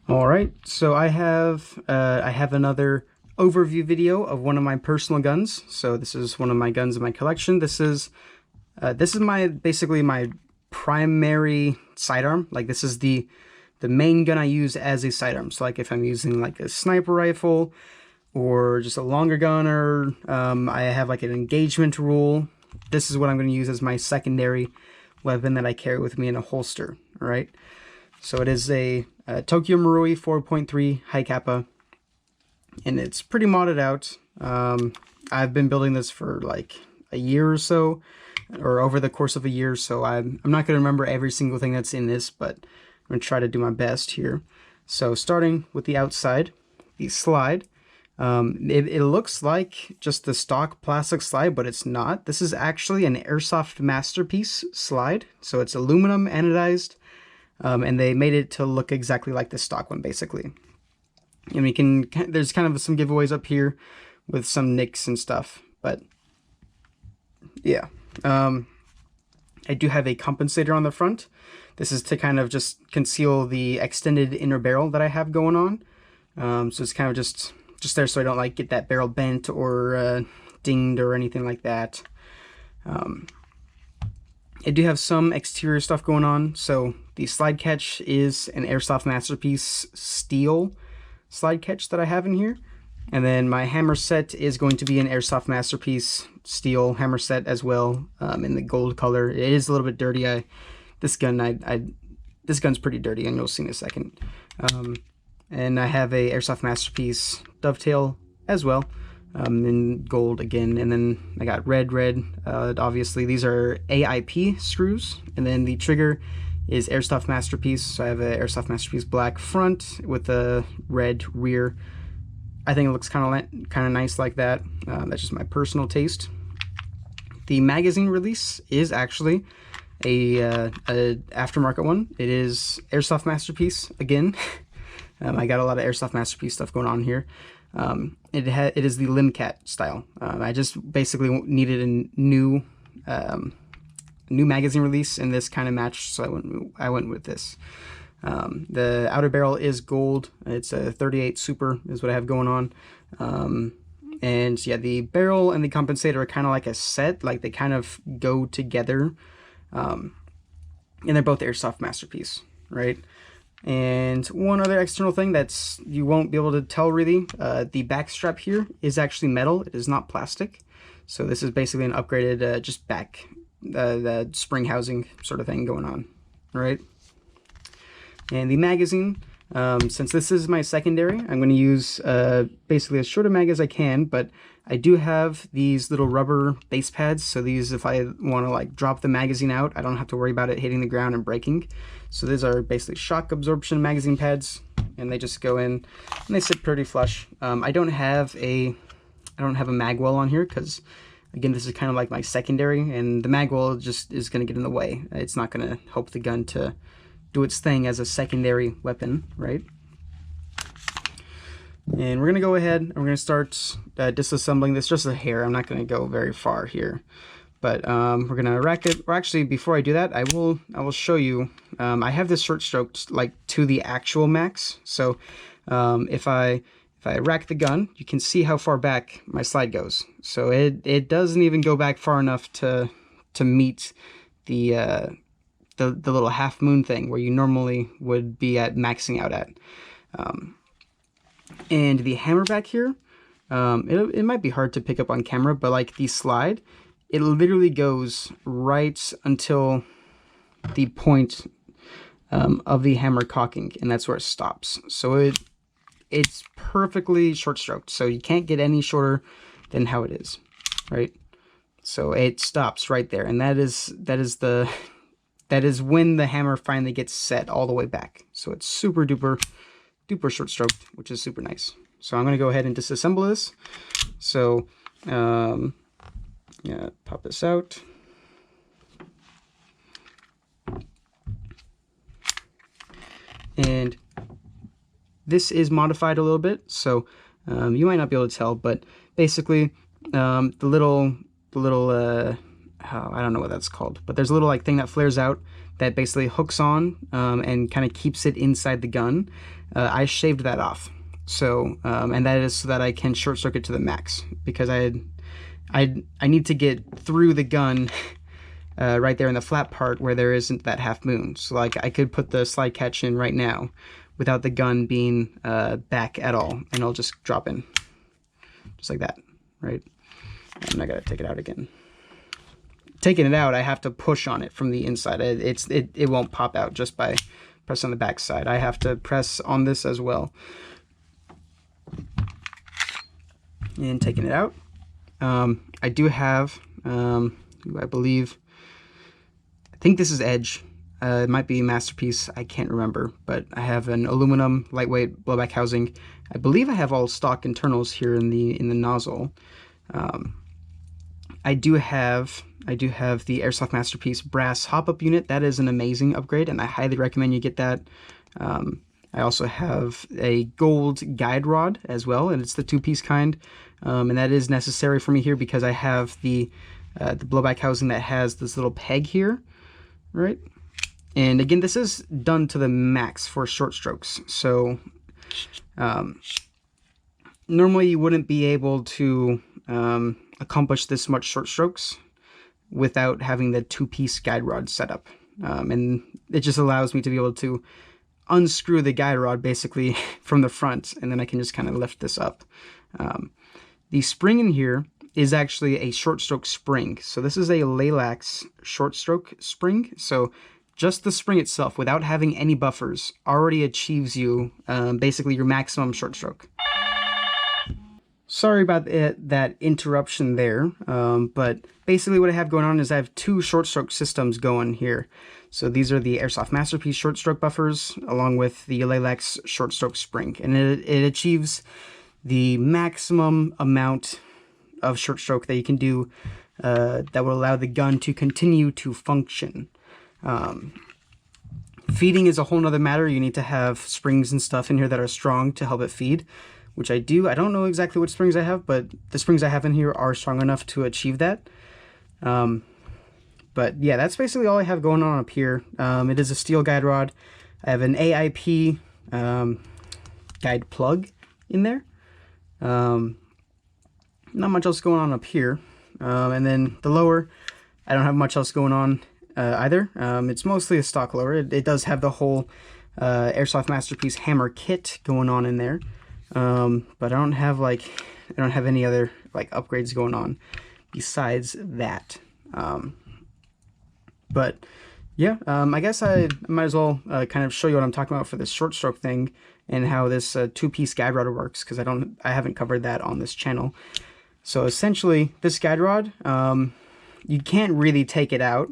All right, so I have another overview video of one of my personal guns. So this is one of my guns in my collection. This is my basically my primary sidearm. Like this is the main gun I use as a sidearm. So like if I'm using like a sniper rifle or just a longer gun, or I have like an engagement rule, this is what I'm going to use as my secondary weapon that I carry with me in a holster. All right. So it is a Tokyo Marui 4.3 hi-capa, and it's pretty modded out. I've been building this for like a year or so, or over the course of a year, so I'm not going to remember every single thing that's in this, but I'm going to try to do my best here. So starting with the outside, the slide. It looks like just the stock plastic slide, but it's not. This is actually an Airsoft masterpiece slide, so it's aluminum anodized. And they made it to look exactly like the stock one, basically. And there's kind of some giveaways up here with some nicks and stuff, but yeah. I do have a compensator on the front. This is to kind of just conceal the extended inner barrel that I have going on. So it's kind of just there so I don't like get that barrel bent or dinged or anything like that. I do have some exterior stuff going on. So the slide catch is an Airsoft Masterpiece steel slide catch that I have in here. And then my hammer set is going to be an Airsoft Masterpiece steel hammer set as well, in the gold color. It is a little bit dirty. This gun's pretty dirty, and you'll see in a second. And I have a Airsoft Masterpiece dovetail as well, in gold again. And then I got red. Obviously, these are AIP screws, and then the trigger is Airsoft Masterpiece. So I have a Airsoft Masterpiece black front with a red rear. I think it looks kind of nice like that. That's just my personal taste. The magazine release is actually a aftermarket one. It is Airsoft Masterpiece again. I got a lot of Airsoft Masterpiece stuff going on here. It is the Limcat style. I just basically needed a new magazine release, and this kind of matched, so I went with this. The outer barrel is gold. It's a 38 Super is what I have going on. And yeah, the barrel and the compensator are kind of like a set, like they kind of go together. And they're both Airsoft Masterpiece, right? And one other external thing that's you won't be able to tell really, the back strap here is actually metal. It is not plastic. So this is basically an upgraded just back, the spring housing sort of thing going on, right? And the magazine, since this is my secondary, I'm going to use basically as short a mag as I can, but I do have these little rubber base pads, so these, if I want to like drop the magazine out, I don't have to worry about it hitting the ground and breaking. So these are basically shock absorption magazine pads, and they just go in, and they sit pretty flush. I don't have a mag well on here because, again, this is kind of like my secondary, and the mag well just is going to get in the way. It's not going to help the gun to do its thing as a secondary weapon, right? And we're going to go ahead and we're going to start disassembling this just a hair. I'm not going to go very far here, but we're going to rack it. Or actually, before I do that, I will show you. I have this short stroked like to the actual max. So if I rack the gun, you can see how far back my slide goes. So it doesn't even go back far enough to meet the little half moon thing where you normally would be at maxing out at. And the hammer back here, it might be hard to pick up on camera, but like the slide, it literally goes right until the point of the hammer cocking, and that's where it stops. So it's perfectly short stroked, so you can't get any shorter than how it is, right? So it stops right there, and that is when the hammer finally gets set all the way back. So it's super duper short stroked, which is super nice. So I'm going to go ahead and disassemble this. So yeah, pop this out. And this is modified a little bit, so you might not be able to tell, but basically the little I don't know what that's called, but there's a little like thing that flares out that basically hooks on and kind of keeps it inside the gun. I shaved that off. So, and that is so that I can short circuit to the max, because I need to get through the gun right there in the flat part where there isn't that half moon. So like I could put the slide catch in right now without the gun being back at all, and it'll just drop in just like that, right? And I gotta take it out again. Taking it out, I have to push on it from the inside. It won't pop out just by pressing on the back side. I have to press on this as well. And taking it out, I do have, I think this is Edge. It might be Masterpiece, I can't remember, but I have an aluminum lightweight blowback housing. I believe I have all stock internals here in the nozzle. I do have the Airsoft Masterpiece brass hop-up unit. That is an amazing upgrade, and I highly recommend you get that. I also have a gold guide rod as well, and it's the two-piece kind, and that is necessary for me here because I have the blowback housing that has this little peg here, right? And again, this is done to the max for short strokes. So normally you wouldn't be able to accomplish this much short strokes without having the two-piece guide rod set up. And it just allows me to be able to unscrew the guide rod basically from the front, and then I can just kind of lift this up. The spring in here is actually a short stroke spring. So this is a Lilacs short stroke spring. So just the spring itself, without having any buffers, already achieves you basically your maximum short stroke. Sorry about that interruption there, but basically what I have going on is I have two short stroke systems going here. So these are the Airsoft Masterpiece short stroke buffers along with the Lilacs short stroke spring, and it achieves the maximum amount of short stroke that you can do that will allow the gun to continue to function. Feeding is a whole nother matter. You need to have springs and stuff in here that are strong to help it feed, which I do. I don't know exactly what springs I have, but the springs I have in here are strong enough to achieve that. But yeah, that's basically all I have going on up here. It is a steel guide rod. I have an AIP guide plug in there. Not much else going on up here. And then the lower, I don't have much else going on either. It's mostly a stock lower. It does have the whole Airsoft Masterpiece hammer kit going on in there. But I don't have any other like upgrades going on besides that. But yeah, I guess I might as well kind of show you what I'm talking about for this short stroke thing and how this two-piece guide rod works, because I haven't covered that on this channel. So essentially, this guide rod, you can't really take it out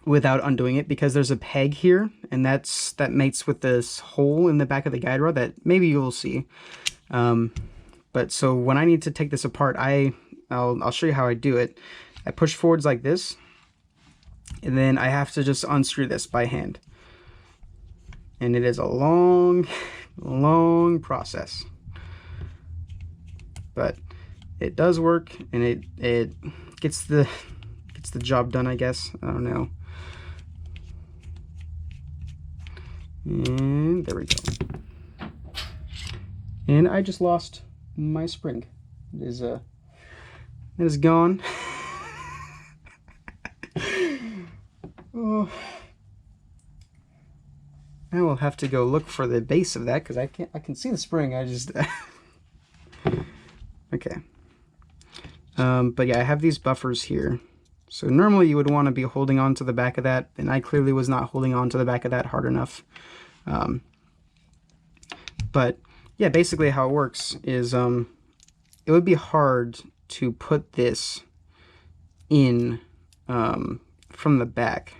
without undoing it, because there's a peg here, and that mates with this hole in the back of the guide rod that maybe you will see. But so when I need to take this apart, I'll show you how I do it. I push forwards like this, and then I have to just unscrew this by hand. And it is a long, long process. But it does work, and it gets the job done, I guess. I don't know. And there we go. And I just lost my spring. It is gone. Oh. I will have to go look for the base of that, because I can see the spring. I just okay. But yeah, I have these buffers here. So normally you would want to be holding on to the back of that, and I clearly was not holding on to the back of that hard enough. But yeah, basically how it works is it would be hard to put this in from the back,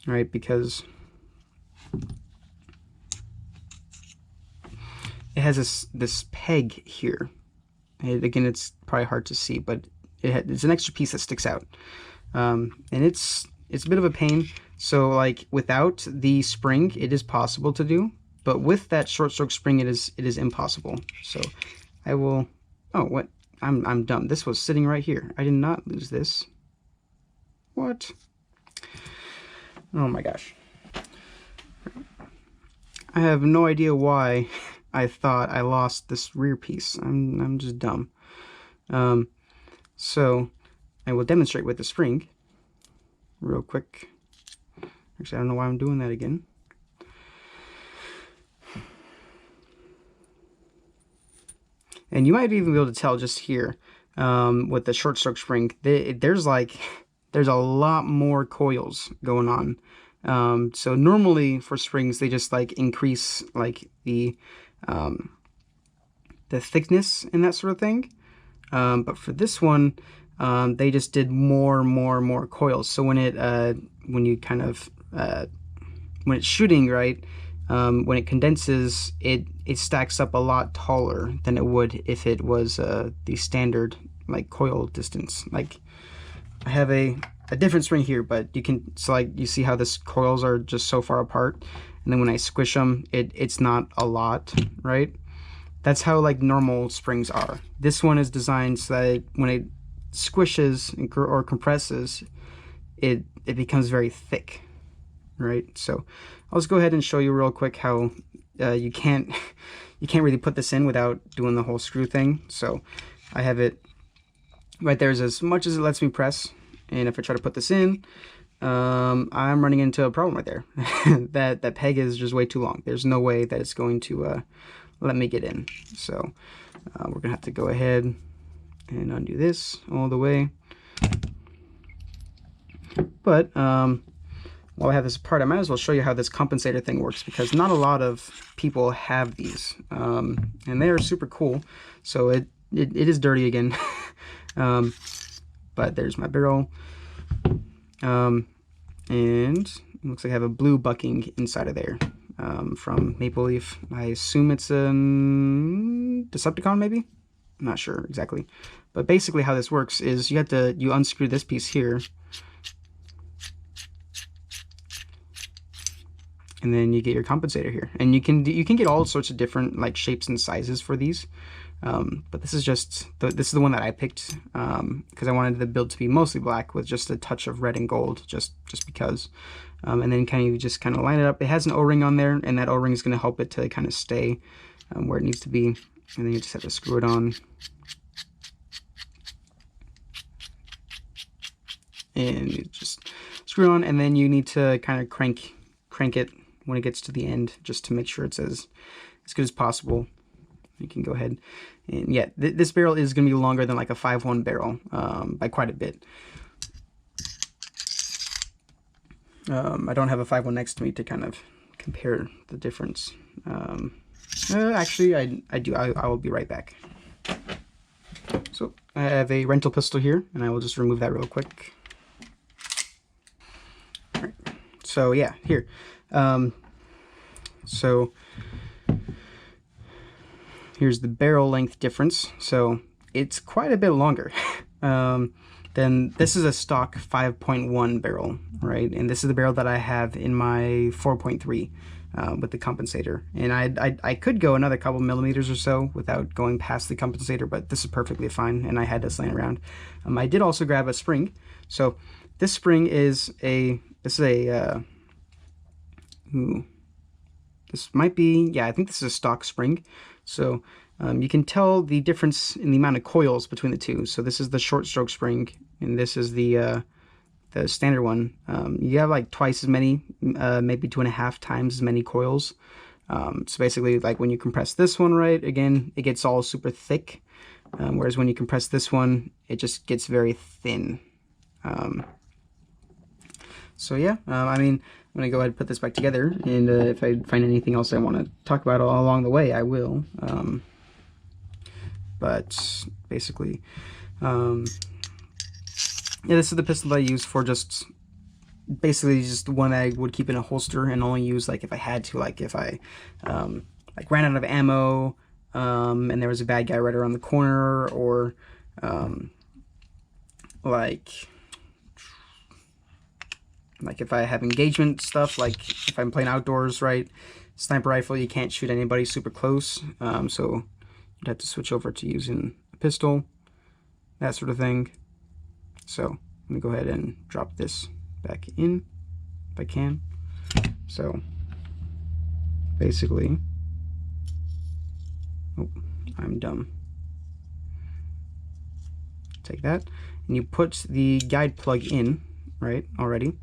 right? Because it has this peg here. Again, it's probably hard to see, but it's an extra piece that sticks out, and it's a bit of a pain. So like without the spring, it is possible to do, but with that short stroke spring, it is impossible. So I will. Oh, what? I'm dumb. This was sitting right here. I did not lose this. What? Oh my gosh. I have no idea why I thought I lost this rear piece. I'm just dumb. So I will demonstrate with the spring real quick. Actually, I don't know why I'm doing that again. And you might even be able to tell just here with the short stroke spring, there's a lot more coils going on. So normally for springs, they just like increase like the thickness and that sort of thing. But for this one, they just did more coils. So when it's shooting, right, when it condenses, it stacks up a lot taller than it would if it was the standard like coil distance. Like I have a different spring here, but you see how this coils are just so far apart, and then when I squish them, it's not a lot, right? That's how like normal springs are. This one is designed so that when it squishes or compresses, it becomes very thick, right? So I'll just go ahead and show you real quick how you can't really put this in without doing the whole screw thing. So I have it right there's as much as it lets me press, and if I try to put this in, I'm running into a problem right there. that peg is just way too long. There's no way that it's going to let me get in. So we're gonna have to go ahead and undo this all the way. But while I have this apart, I might as well show you how this compensator thing works, because not a lot of people have these, and they are super cool. So it is dirty again. But there's my barrel, and it looks like I have a blue bucking inside of there, from Maple Leaf. I assume it's a Decepticon, maybe? I'm not sure exactly. But basically how this works is you unscrew this piece here, and then you get your compensator here, and you can get all sorts of different like shapes and sizes for these. But this is the one that I picked because I wanted the build to be mostly black with just a touch of red and gold, just because. And then you just kind of line it up. It has an O-ring on there, and that O-ring is going to help it to kind of stay where it needs to be. And then you just have to screw it on. And you just screw it on, and then you need to kind of crank it when it gets to the end, just to make sure it's as good as possible. You can go ahead and yeah, this barrel is going to be longer than like a 5.1 barrel by quite a bit. I don't have a 5.1 next to me to kind of compare the difference. Actually, I do. I will be right back. So I have a rental pistol here, and I will just remove that real quick. All right. So yeah, here. So here's the barrel length difference. So it's quite a bit longer. Then this is a stock 5.1 barrel, right? And this is the barrel that I have in my 4.3 with the compensator. And I could go another couple millimeters or so without going past the compensator, but this is perfectly fine, and I had this laying around. I did also grab a spring. So this spring is this might be, yeah, I think this is a stock spring. So you can tell the difference in the amount of coils between the two. So this is the short stroke spring, and this is the standard one. You have like twice as many, maybe 2.5 times as many coils. So basically, like when you compress this one, right, again, it gets all super thick. Whereas when you compress this one, it just gets very thin. So yeah, I mean, I'm gonna go ahead and put this back together, and if I find anything else I want to talk about along the way, I will. But basically, yeah, this is the pistol I use for just one that I would keep in a holster and only use like if I had to, like if I like ran out of ammo, and there was a bad guy right around the corner, or like if I have engagement stuff, like if I'm playing outdoors, right? Sniper rifle, you can't shoot anybody super close, so you'd have to switch over to using a pistol, that sort of thing. So Let me go ahead and drop this back in if I can. So basically, oh, I'm dumb. Take that, and you put the guide plug in, right, already.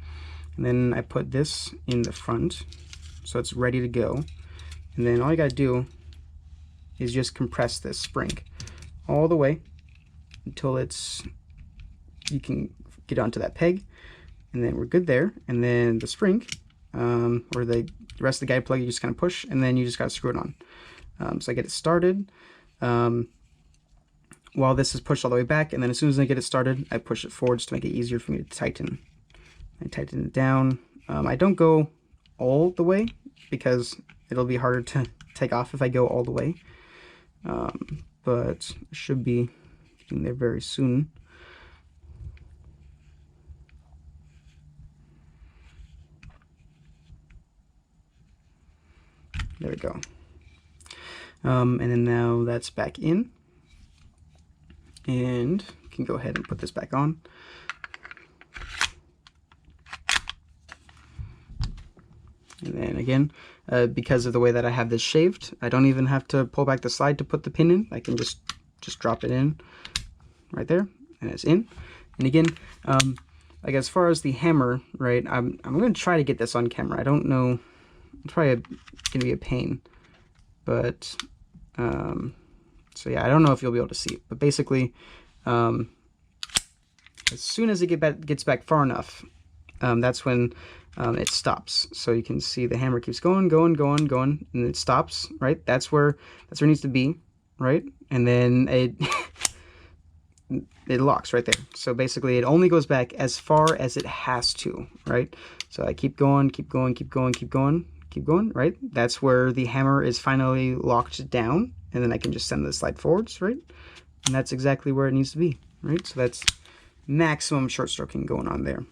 And then I put this in the front, so it's ready to go. And then all you gotta do is just compress this spring all the way until you can get onto that peg, and then we're good there. And then the spring, or the rest of the guide plug, you just kind of push, and then you just gotta screw it on. So I get it started while this is pushed all the way back, and then as soon as I get it started, I push it forwards to make it easier for me to tighten. I tighten it down. I don't go all the way because it'll be harder to take off if I go all the way, but I should be getting there very soon. There we go. And then now that's back in, and you can go ahead and put this back on. And then again, because of the way that I have this shaved, I don't even have to pull back the slide to put the pin in. I can just drop it in right there, and it's in. And again, like as far as the hammer, right, I'm going to try to get this on camera. I don't know, it's probably going to be a pain, but so yeah, I don't know if you'll be able to see it, but basically, as soon as it gets back far enough, that's when it stops. So you can see the hammer keeps going, and it stops, right? That's where it needs to be, right? And then it locks right there. So basically, it only goes back as far as it has to, right? So I keep going, right? That's where the hammer is finally locked down, and then I can just send the slide forwards, right? And that's exactly where it needs to be, right? So that's maximum short stroking going on there.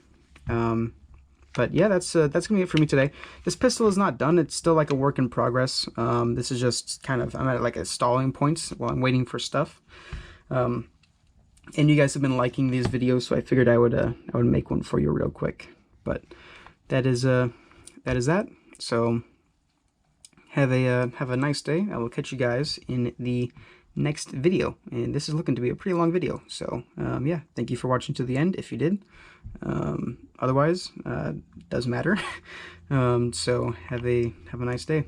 But yeah, that's gonna be it for me today. This pistol is not done. It's still like a work in progress. This is just kind of, I'm at like a stalling point while I'm waiting for stuff. And you guys have been liking these videos, so I figured I would make one for you real quick. But that is that. So have a nice day. I will catch you guys in the next video, and this is looking to be a pretty long video. So yeah, thank you for watching to the end if you did. Otherwise, doesn't matter. So have a nice day.